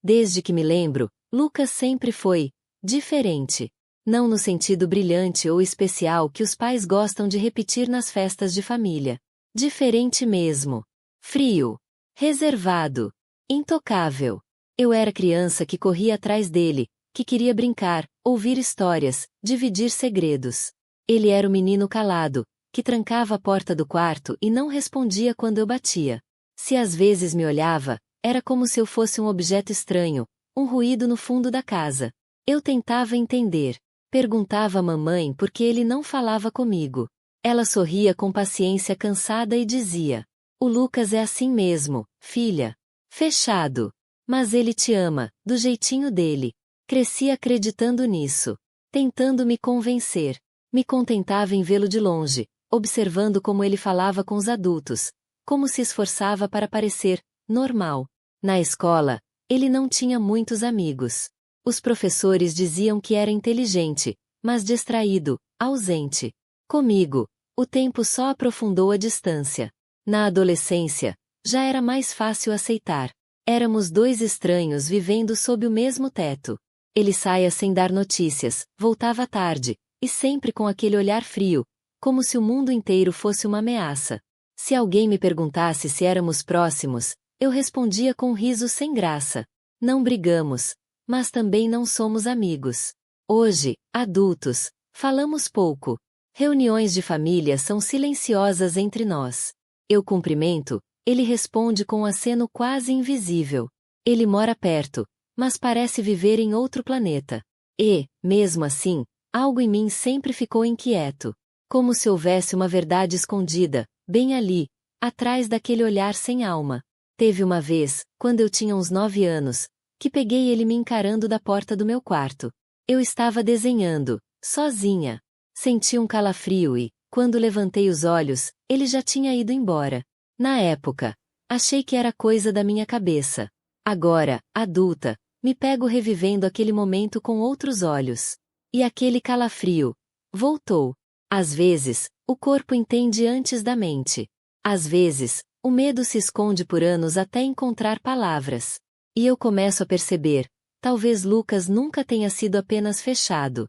Desde que me lembro, Lucas sempre foi diferente. Não no sentido brilhante ou especial que os pais gostam de repetir nas festas de família. Diferente mesmo. Frio. Reservado. Intocável. Eu era criança que corria atrás dele, que queria brincar, ouvir histórias, dividir segredos. Ele era o menino calado, que trancava a porta do quarto e não respondia quando eu batia. Se às vezes me olhava, era como se eu fosse um objeto estranho, um ruído no fundo da casa. Eu tentava entender. Perguntava à mamãe por que ele não falava comigo. Ela sorria com paciência cansada e dizia: "O Lucas é assim mesmo, filha. Fechado. Mas ele te ama, do jeitinho dele." Cresci acreditando nisso. Tentando me convencer. Me contentava em vê-lo de longe, observando como ele falava com os adultos, como se esforçava para parecer normal. Na escola, ele não tinha muitos amigos. Os professores diziam que era inteligente, mas distraído, ausente. Comigo, o tempo só aprofundou a distância. Na adolescência, já era mais fácil aceitar. Éramos dois estranhos vivendo sob o mesmo teto. Ele saía sem dar notícias, voltava tarde, e sempre com aquele olhar frio, como se o mundo inteiro fosse uma ameaça. Se alguém me perguntasse se éramos próximos, eu respondia com um riso sem graça. Não brigamos, mas também não somos amigos. Hoje, adultos, falamos pouco. Reuniões de família são silenciosas entre nós. Eu cumprimento, ele responde com um aceno quase invisível. Ele mora perto, mas parece viver em outro planeta. E, mesmo assim, algo em mim sempre ficou inquieto. Como se houvesse uma verdade escondida, bem ali, atrás daquele olhar sem alma. Teve uma vez, quando eu tinha uns 9 anos, que peguei ele me encarando da porta do meu quarto. Eu estava desenhando, sozinha. Senti um calafrio e, quando levantei os olhos, ele já tinha ido embora. Na época, achei que era coisa da minha cabeça. Agora, adulta, me pego revivendo aquele momento com outros olhos. E aquele calafrio voltou. Às vezes, o corpo entende antes da mente. Às vezes, o medo se esconde por anos até encontrar palavras. E eu começo a perceber, talvez Lucas nunca tenha sido apenas fechado.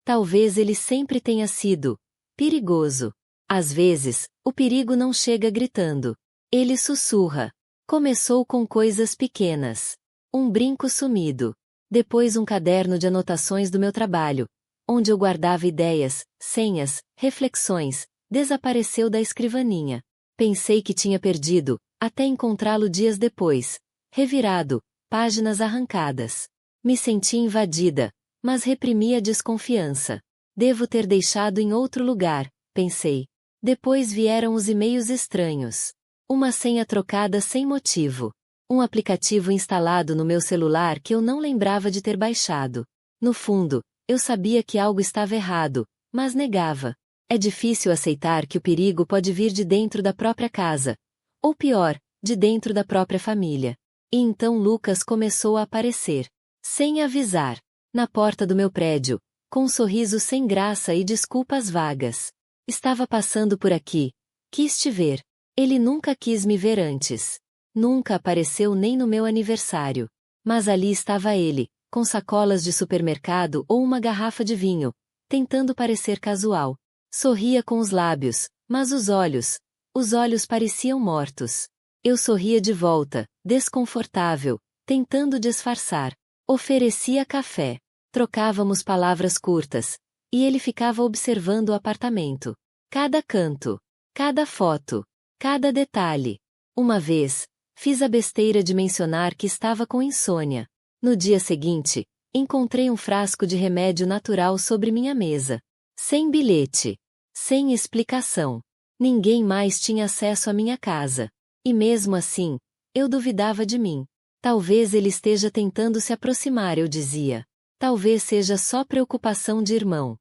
Talvez ele sempre tenha sido perigoso. Às vezes, o perigo não chega gritando. Ele sussurra. Começou com coisas pequenas. Um brinco sumido. Depois um caderno de anotações do meu trabalho, onde eu guardava ideias, senhas, reflexões, desapareceu da escrivaninha. Pensei que tinha perdido, até encontrá-lo dias depois. Revirado, páginas arrancadas. Me senti invadida, mas reprimi a desconfiança. Devo ter deixado em outro lugar, pensei. Depois vieram os e-mails estranhos. Uma senha trocada sem motivo. Um aplicativo instalado no meu celular que eu não lembrava de ter baixado. No fundo, eu sabia que algo estava errado, mas negava. É difícil aceitar que o perigo pode vir de dentro da própria casa. Ou pior, de dentro da própria família. E então Lucas começou a aparecer. Sem avisar. Na porta do meu prédio, com um sorriso sem graça e desculpas vagas. Estava passando por aqui. Quis te ver. Ele nunca quis me ver antes. Nunca apareceu nem no meu aniversário. Mas ali estava ele, com sacolas de supermercado ou uma garrafa de vinho, tentando parecer casual. Sorria com os lábios, mas os olhos pareciam mortos. Eu sorria de volta, desconfortável, tentando disfarçar. Oferecia café. Trocávamos palavras curtas. E ele ficava observando o apartamento. Cada canto. Cada foto. Cada detalhe. Uma vez, fiz a besteira de mencionar que estava com insônia. No dia seguinte, encontrei um frasco de remédio natural sobre minha mesa. Sem bilhete. Sem explicação. Ninguém mais tinha acesso à minha casa. E mesmo assim, eu duvidava de mim. Talvez ele esteja tentando se aproximar, eu dizia. Talvez seja só preocupação de irmão.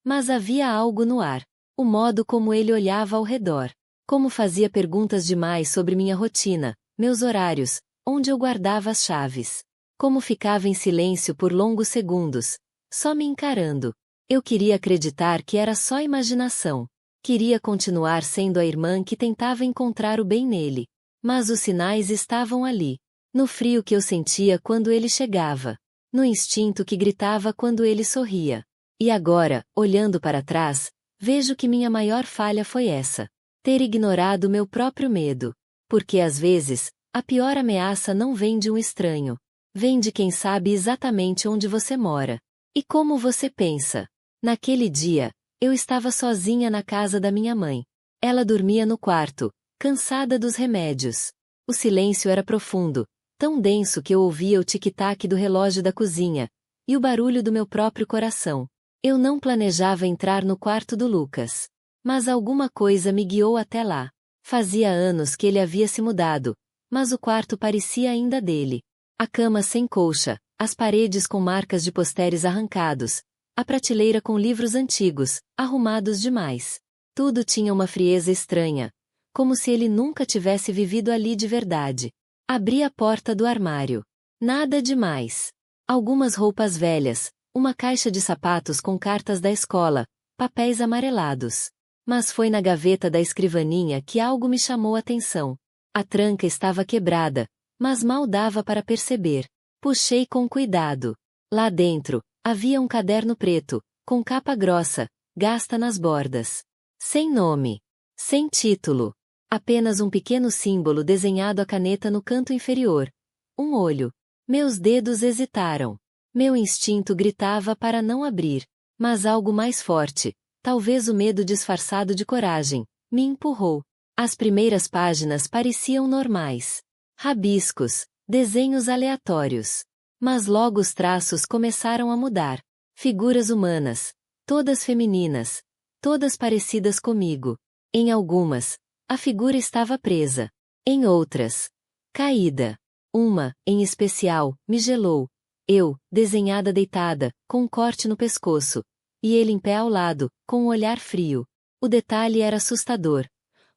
Mas havia algo no ar. O modo como ele olhava ao redor. Como fazia perguntas demais sobre minha rotina, meus horários, onde eu guardava as chaves. Como ficava em silêncio por longos segundos, só me encarando. Eu queria acreditar que era só imaginação. Queria continuar sendo a irmã que tentava encontrar o bem nele. Mas os sinais estavam ali. No frio que eu sentia quando ele chegava. No instinto que gritava quando ele sorria. E agora, olhando para trás, vejo que minha maior falha foi essa. Ter ignorado meu próprio medo. Porque às vezes, a pior ameaça não vem de um estranho. Vem de quem sabe exatamente onde você mora. E como você pensa. Naquele dia, eu estava sozinha na casa da minha mãe. Ela dormia no quarto, cansada dos remédios. O silêncio era profundo, tão denso que eu ouvia o tic-tac do relógio da cozinha, e o barulho do meu próprio coração. Eu não planejava entrar no quarto do Lucas. Mas alguma coisa me guiou até lá. Fazia anos que ele havia se mudado, mas o quarto parecia ainda dele. A cama sem colcha, as paredes com marcas de posteres arrancados, a prateleira com livros antigos, arrumados demais. Tudo tinha uma frieza estranha, como se ele nunca tivesse vivido ali de verdade. Abri a porta do armário. Nada demais. Algumas roupas velhas, uma caixa de sapatos com cartas da escola, papéis amarelados. Mas foi na gaveta da escrivaninha que algo me chamou a atenção. A tranca estava quebrada, mas mal dava para perceber. Puxei com cuidado. Lá dentro, havia um caderno preto, com capa grossa, gasta nas bordas. Sem nome. Sem título. Apenas um pequeno símbolo desenhado à caneta no canto inferior. Um olho. Meus dedos hesitaram. Meu instinto gritava para não abrir. Mas algo mais forte, talvez o medo disfarçado de coragem, me empurrou. As primeiras páginas pareciam normais. Rabiscos, desenhos aleatórios. Mas logo os traços começaram a mudar. Figuras humanas. Todas femininas. Todas parecidas comigo. Em algumas, a figura estava presa. Em outras, caída. Uma, em especial, me gelou. Eu, desenhada deitada, com um corte no pescoço. E ele em pé ao lado, com um olhar frio. O detalhe era assustador.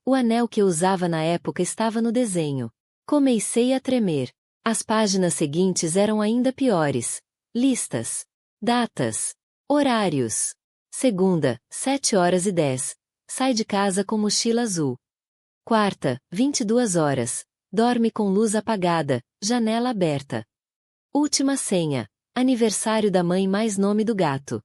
O anel que eu usava na época estava no desenho. Comecei a tremer. As páginas seguintes eram ainda piores. Listas. Datas. Horários. Segunda, 7h10. Sai de casa com mochila azul. Quarta, 22h. Dorme com luz apagada, janela aberta. Última senha. Aniversário da mãe mais nome do gato.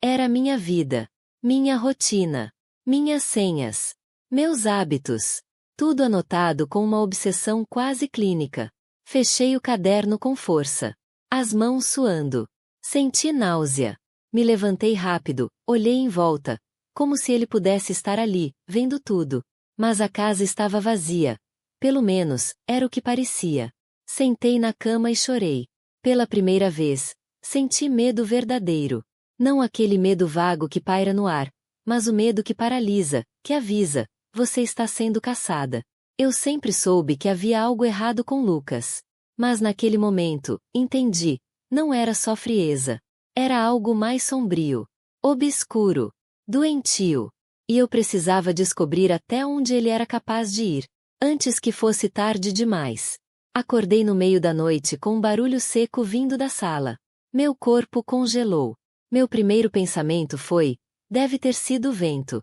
Era minha vida. Minha rotina. Minhas senhas. Meus hábitos. Tudo anotado com uma obsessão quase clínica. Fechei o caderno com força. As mãos suando. Senti náusea. Me levantei rápido, olhei em volta, como se ele pudesse estar ali, vendo tudo. Mas a casa estava vazia. Pelo menos, era o que parecia. Sentei na cama e chorei. Pela primeira vez, senti medo verdadeiro. Não aquele medo vago que paira no ar, mas o medo que paralisa, que avisa, você está sendo caçada. Eu sempre soube que havia algo errado com Lucas. Mas naquele momento, entendi, não era só frieza. Era algo mais sombrio. Obscuro. Doentio. E eu precisava descobrir até onde ele era capaz de ir, antes que fosse tarde demais. Acordei no meio da noite com um barulho seco vindo da sala. Meu corpo congelou. Meu primeiro pensamento foi: deve ter sido o vento.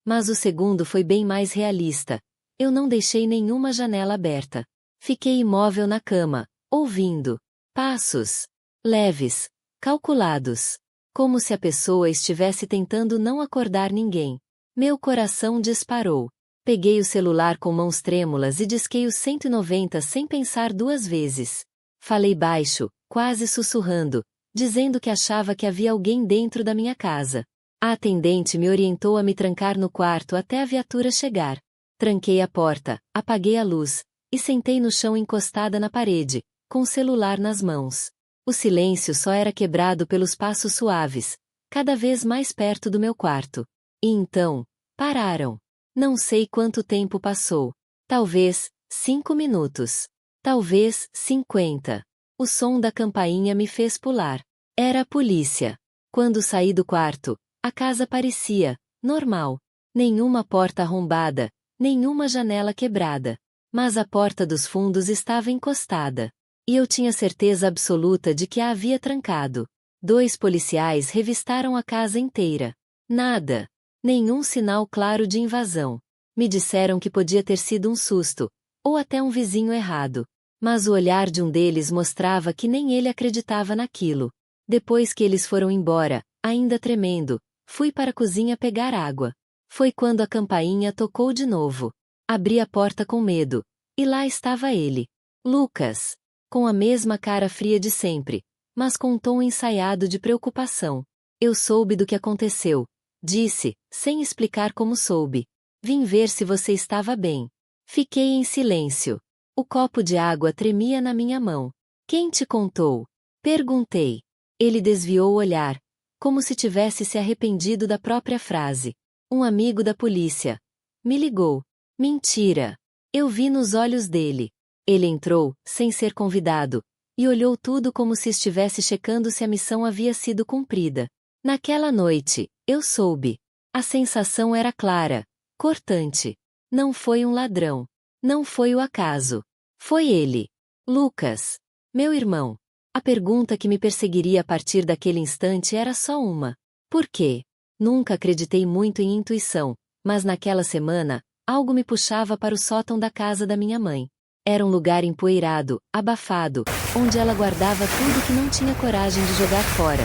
Mas o segundo foi bem mais realista. Eu não deixei nenhuma janela aberta. Fiquei imóvel na cama, ouvindo passos leves, calculados, como se a pessoa estivesse tentando não acordar ninguém. Meu coração disparou. Peguei o celular com mãos trêmulas e disquei o 190 sem pensar duas vezes. Falei baixo, quase sussurrando, dizendo que achava que havia alguém dentro da minha casa. A atendente me orientou a me trancar no quarto até a viatura chegar. Tranquei a porta, apaguei a luz, e sentei no chão encostada na parede, com o celular nas mãos. O silêncio só era quebrado pelos passos suaves, cada vez mais perto do meu quarto. E então, pararam. Não sei quanto tempo passou. Talvez 5 minutos. Talvez 50. O som da campainha me fez pular. Era a polícia. Quando saí do quarto, a casa parecia normal. Nenhuma porta arrombada, nenhuma janela quebrada. Mas a porta dos fundos estava encostada. E eu tinha certeza absoluta de que a havia trancado. 2 policiais revistaram a casa inteira. Nada. Nenhum sinal claro de invasão. Me disseram que podia ter sido um susto, ou até um vizinho errado. Mas o olhar de um deles mostrava que nem ele acreditava naquilo. Depois que eles foram embora, ainda tremendo, fui para a cozinha pegar água. Foi quando a campainha tocou de novo. Abri a porta com medo. E lá estava ele. Lucas. Com a mesma cara fria de sempre, mas com um tom ensaiado de preocupação. Eu soube do que aconteceu. Disse, sem explicar como soube. Vim ver se você estava bem. Fiquei em silêncio. O copo de água tremia na minha mão. Quem te contou? Perguntei. Ele desviou o olhar, como se tivesse se arrependido da própria frase. Um amigo da polícia. Me ligou. Mentira. Eu vi nos olhos dele. Ele entrou, sem ser convidado, e olhou tudo como se estivesse checando se a missão havia sido cumprida. Naquela noite, eu soube. A sensação era clara, cortante. Não foi um ladrão. Não foi o acaso. Foi ele. Lucas. Meu irmão. A pergunta que me perseguiria a partir daquele instante era só uma. Por quê? Nunca acreditei muito em intuição, mas naquela semana, algo me puxava para o sótão da casa da minha mãe. Era um lugar empoeirado, abafado, onde ela guardava tudo que não tinha coragem de jogar fora.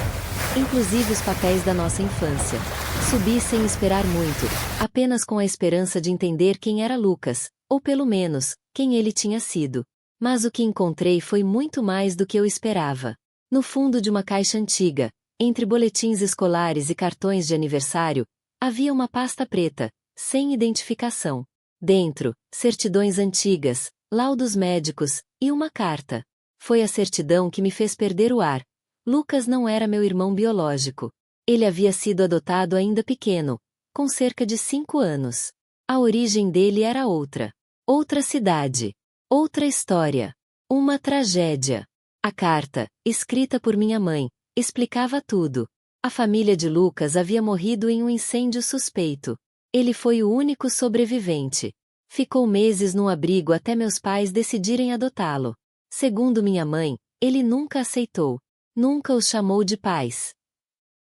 Inclusive os papéis da nossa infância. Subi sem esperar muito, apenas com a esperança de entender quem era Lucas, ou pelo menos, quem ele tinha sido. Mas o que encontrei foi muito mais do que eu esperava. No fundo de uma caixa antiga, entre boletins escolares e cartões de aniversário, havia uma pasta preta, sem identificação. Dentro, certidões antigas, laudos médicos, e uma carta. Foi a certidão que me fez perder o ar. Lucas não era meu irmão biológico. Ele havia sido adotado ainda pequeno, com cerca de 5 anos. A origem dele era outra. Outra cidade. Outra história. Uma tragédia. A carta, escrita por minha mãe, explicava tudo. A família de Lucas havia morrido em um incêndio suspeito. Ele foi o único sobrevivente. Ficou meses num abrigo até meus pais decidirem adotá-lo. Segundo minha mãe, ele nunca aceitou. Nunca os chamou de pais.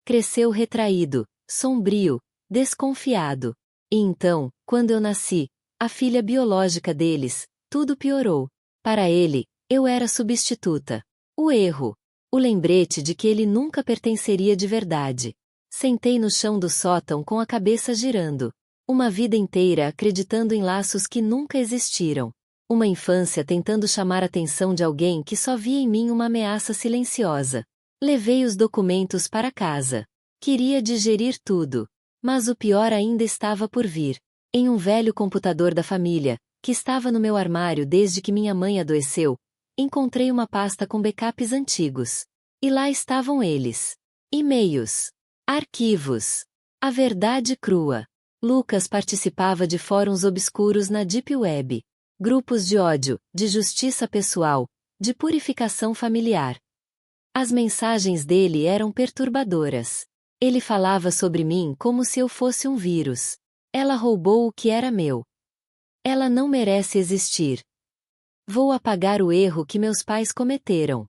Cresceu retraído, sombrio, desconfiado. E então, quando eu nasci, a filha biológica deles, tudo piorou. Para ele, eu era substituta. O erro. O lembrete de que ele nunca pertenceria de verdade. Sentei no chão do sótão com a cabeça girando. Uma vida inteira acreditando em laços que nunca existiram. Uma infância tentando chamar a atenção de alguém que só via em mim uma ameaça silenciosa. Levei os documentos para casa. Queria digerir tudo. Mas o pior ainda estava por vir. Em um velho computador da família, que estava no meu armário desde que minha mãe adoeceu, encontrei uma pasta com backups antigos. E lá estavam eles. E-mails. Arquivos. A verdade crua. Lucas participava de fóruns obscuros na Deep Web. Grupos de ódio, de justiça pessoal, de purificação familiar. As mensagens dele eram perturbadoras. Ele falava sobre mim como se eu fosse um vírus. Ela roubou o que era meu. Ela não merece existir. Vou apagar o erro que meus pais cometeram.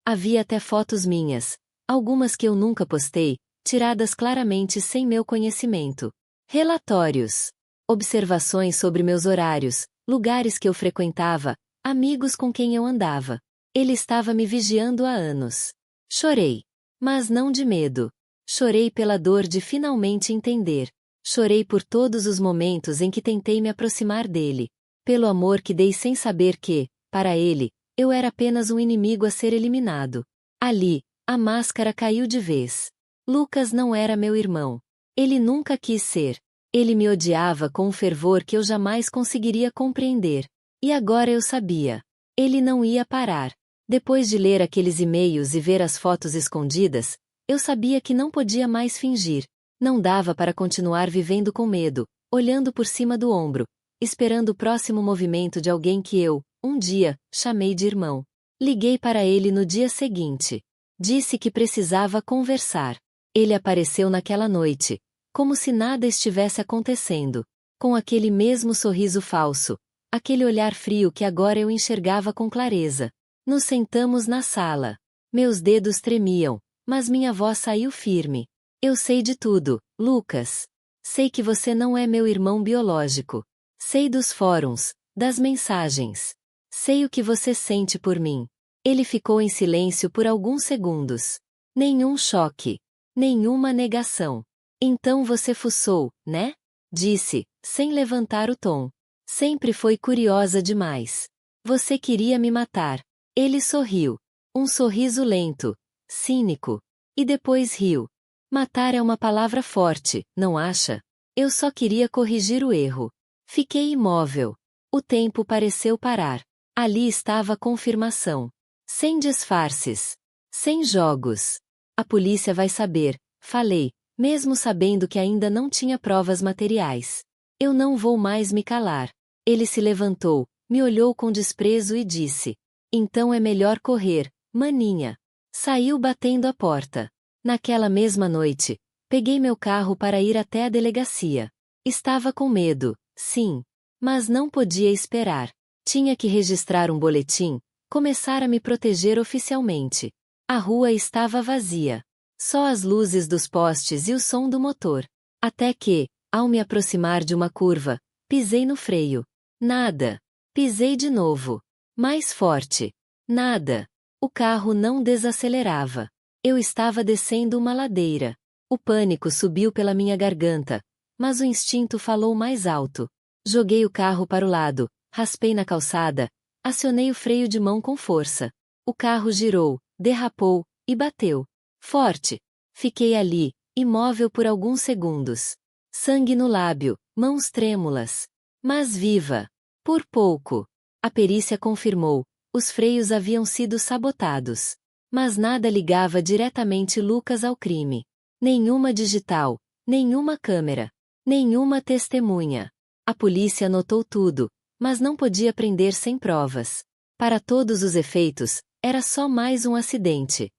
Havia até fotos minhas, algumas que eu nunca postei, tiradas claramente sem meu conhecimento. Relatórios. Observações sobre meus horários, lugares que eu frequentava, amigos com quem eu andava. Ele estava me vigiando há anos. Chorei. Mas não de medo. Chorei pela dor de finalmente entender. Chorei por todos os momentos em que tentei me aproximar dele. Pelo amor que dei sem saber que, para ele, eu era apenas um inimigo a ser eliminado. Ali, a máscara caiu de vez. Lucas não era meu irmão. Ele nunca quis ser. Ele me odiava com um fervor que eu jamais conseguiria compreender. E agora eu sabia. Ele não ia parar. Depois de ler aqueles e-mails e ver as fotos escondidas, eu sabia que não podia mais fingir. Não dava para continuar vivendo com medo, olhando por cima do ombro, esperando o próximo movimento de alguém que eu, um dia, chamei de irmão. Liguei para ele no dia seguinte. Disse que precisava conversar. Ele apareceu naquela noite, como se nada estivesse acontecendo, com aquele mesmo sorriso falso, aquele olhar frio que agora eu enxergava com clareza. Nos sentamos na sala. Meus dedos tremiam, mas minha voz saiu firme. Eu sei de tudo, Lucas. Sei que você não é meu irmão biológico. Sei dos fóruns, das mensagens. Sei o que você sente por mim. Ele ficou em silêncio por alguns segundos. Nenhum choque. Nenhuma negação. Então você fuçou, né? Disse, sem levantar o tom. Sempre foi curiosa demais. Você queria me matar. Ele sorriu. Um sorriso lento, cínico. E depois riu. Matar é uma palavra forte, não acha? Eu só queria corrigir o erro. Fiquei imóvel. O tempo pareceu parar. Ali estava a confirmação. Sem disfarces. Sem jogos. A polícia vai saber, falei, mesmo sabendo que ainda não tinha provas materiais. Eu não vou mais me calar. Ele se levantou, me olhou com desprezo e disse: então é melhor correr, maninha. Saiu batendo a porta. Naquela mesma noite, peguei meu carro para ir até a delegacia. Estava com medo, sim. Mas não podia esperar. Tinha que registrar um boletim, começar a me proteger oficialmente. A rua estava vazia. Só as luzes dos postes e o som do motor. Até que, ao me aproximar de uma curva, pisei no freio. Nada. Pisei de novo. Mais forte. Nada. O carro não desacelerava. Eu estava descendo uma ladeira. O pânico subiu pela minha garganta, mas o instinto falou mais alto. Joguei o carro para o lado, raspei na calçada, acionei o freio de mão com força. O carro girou, derrapou, e bateu. Forte. Fiquei ali, imóvel por alguns segundos. Sangue no lábio, mãos trêmulas. Mas viva. Por pouco. A perícia confirmou, os freios haviam sido sabotados. Mas nada ligava diretamente Lucas ao crime. Nenhuma digital, nenhuma câmera, nenhuma testemunha. A polícia anotou tudo, mas não podia prender sem provas. Para todos os efeitos, era só mais um acidente.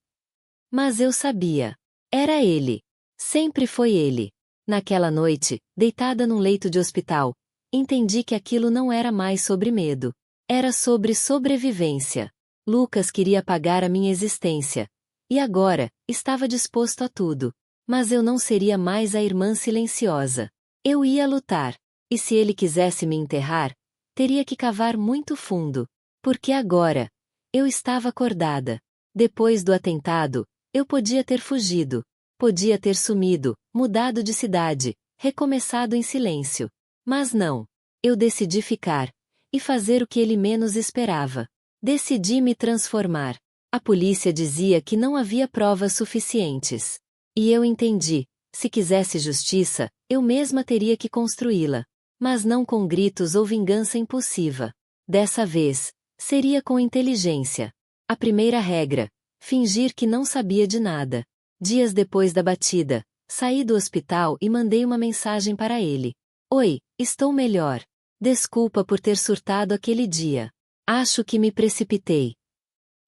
Mas eu sabia. Era ele. Sempre foi ele. Naquela noite, deitada num leito de hospital, entendi que aquilo não era mais sobre medo. Era sobre sobrevivência. Lucas queria apagar a minha existência. E agora, estava disposto a tudo. Mas eu não seria mais a irmã silenciosa. Eu ia lutar. E se ele quisesse me enterrar, teria que cavar muito fundo. Porque agora, eu estava acordada. Depois do atentado, eu podia ter fugido. Podia ter sumido, mudado de cidade, recomeçado em silêncio. Mas não. Eu decidi ficar. E fazer o que ele menos esperava. Decidi me transformar. A polícia dizia que não havia provas suficientes. E eu entendi. Se quisesse justiça, eu mesma teria que construí-la. Mas não com gritos ou vingança impulsiva. Dessa vez, seria com inteligência. A primeira regra: fingir que não sabia de nada. Dias depois da batida, saí do hospital e mandei uma mensagem para ele. Oi, estou melhor. Desculpa por ter surtado aquele dia. Acho que me precipitei.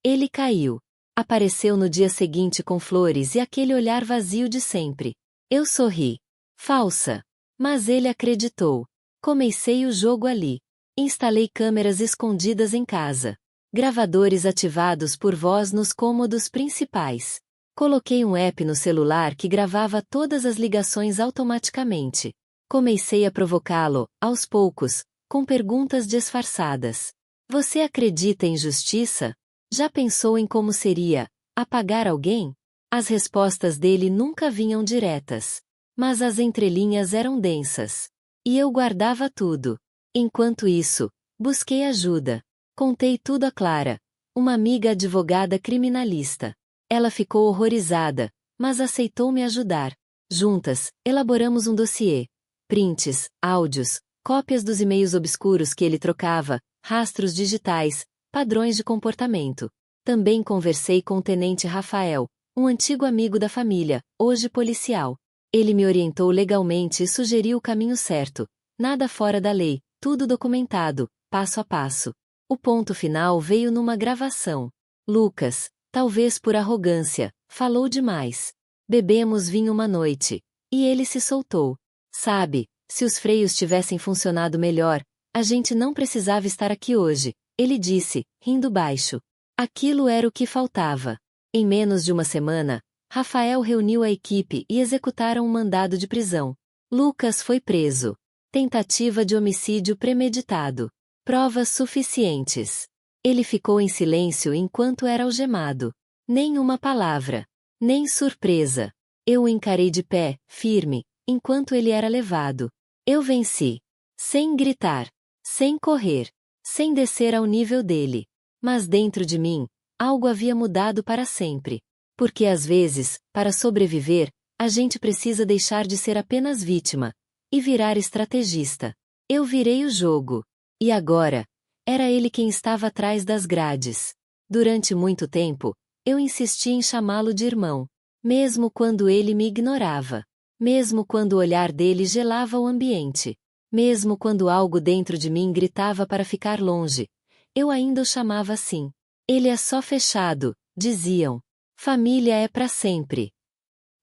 Ele caiu. Apareceu no dia seguinte com flores e aquele olhar vazio de sempre. Eu sorri. Falsa. Mas ele acreditou. Comecei o jogo ali. Instalei câmeras escondidas em casa. Gravadores ativados por voz nos cômodos principais. Coloquei um app no celular que gravava todas as ligações automaticamente. Comecei a provocá-lo, aos poucos, com perguntas disfarçadas. Você acredita em justiça? Já pensou em como seria apagar alguém? As respostas dele nunca vinham diretas. Mas as entrelinhas eram densas. E eu guardava tudo. Enquanto isso, busquei ajuda. Contei tudo a Clara, uma amiga advogada criminalista. Ela ficou horrorizada, mas aceitou me ajudar. Juntas, elaboramos um dossiê. Prints, áudios, cópias dos e-mails obscuros que ele trocava, rastros digitais, padrões de comportamento. Também conversei com o tenente Rafael, um antigo amigo da família, hoje policial. Ele me orientou legalmente e sugeriu o caminho certo. Nada fora da lei, tudo documentado, passo a passo. O ponto final veio numa gravação. Lucas, talvez por arrogância, falou demais. Bebemos vinho uma noite. E ele se soltou. Sabe, se os freios tivessem funcionado melhor, a gente não precisava estar aqui hoje, ele disse, rindo baixo. Aquilo era o que faltava. Em menos de uma semana, Rafael reuniu a equipe e executaram um mandado de prisão. Lucas foi preso. Tentativa de homicídio premeditado. Provas suficientes. Ele ficou em silêncio enquanto era algemado. Nem uma palavra. Nem surpresa. Eu o encarei de pé, firme, enquanto ele era levado. Eu venci. Sem gritar. Sem correr. Sem descer ao nível dele. Mas dentro de mim, algo havia mudado para sempre. Porque às vezes, para sobreviver, a gente precisa deixar de ser apenas vítima e virar estrategista. Eu virei o jogo. E agora, era ele quem estava atrás das grades. Durante muito tempo, eu insisti em chamá-lo de irmão. Mesmo quando ele me ignorava. Mesmo quando o olhar dele gelava o ambiente. Mesmo quando algo dentro de mim gritava para ficar longe. Eu ainda o chamava assim. Ele é só fechado, diziam. Família é para sempre.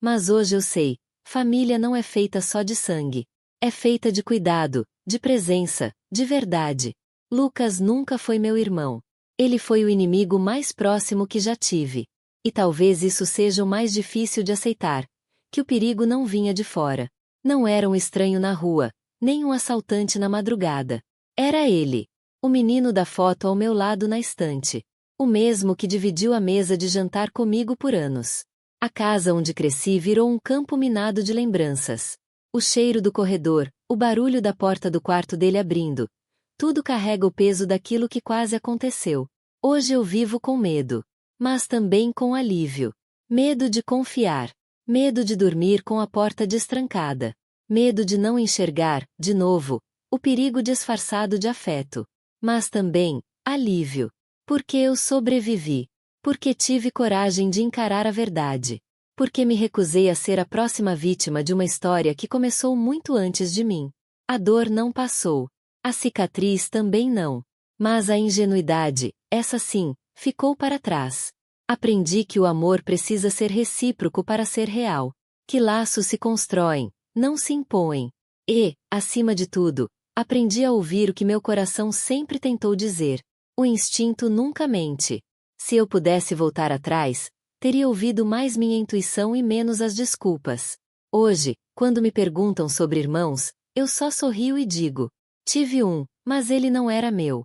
Mas hoje eu sei, família não é feita só de sangue. É feita de cuidado, de presença, de verdade. Lucas nunca foi meu irmão. Ele foi o inimigo mais próximo que já tive. E talvez isso seja o mais difícil de aceitar. Que o perigo não vinha de fora. Não era um estranho na rua, nem um assaltante na madrugada. Era ele. O menino da foto ao meu lado na estante. O mesmo que dividiu a mesa de jantar comigo por anos. A casa onde cresci virou um campo minado de lembranças. O cheiro do corredor, o barulho da porta do quarto dele abrindo. Tudo carrega o peso daquilo que quase aconteceu. Hoje eu vivo com medo. Mas também com alívio. Medo de confiar. Medo de dormir com a porta destrancada. Medo de não enxergar, de novo, o perigo disfarçado de afeto. Mas também, alívio. Porque eu sobrevivi. Porque tive coragem de encarar a verdade. Porque me recusei a ser a próxima vítima de uma história que começou muito antes de mim. A dor não passou. A cicatriz também não. Mas a ingenuidade, essa sim, ficou para trás. Aprendi que o amor precisa ser recíproco para ser real. Que laços se constroem, não se impõem. E, acima de tudo, aprendi a ouvir o que meu coração sempre tentou dizer. O instinto nunca mente. Se eu pudesse voltar atrás, teria ouvido mais minha intuição e menos as desculpas. Hoje, quando me perguntam sobre irmãos, eu só sorrio e digo: tive um, mas ele não era meu.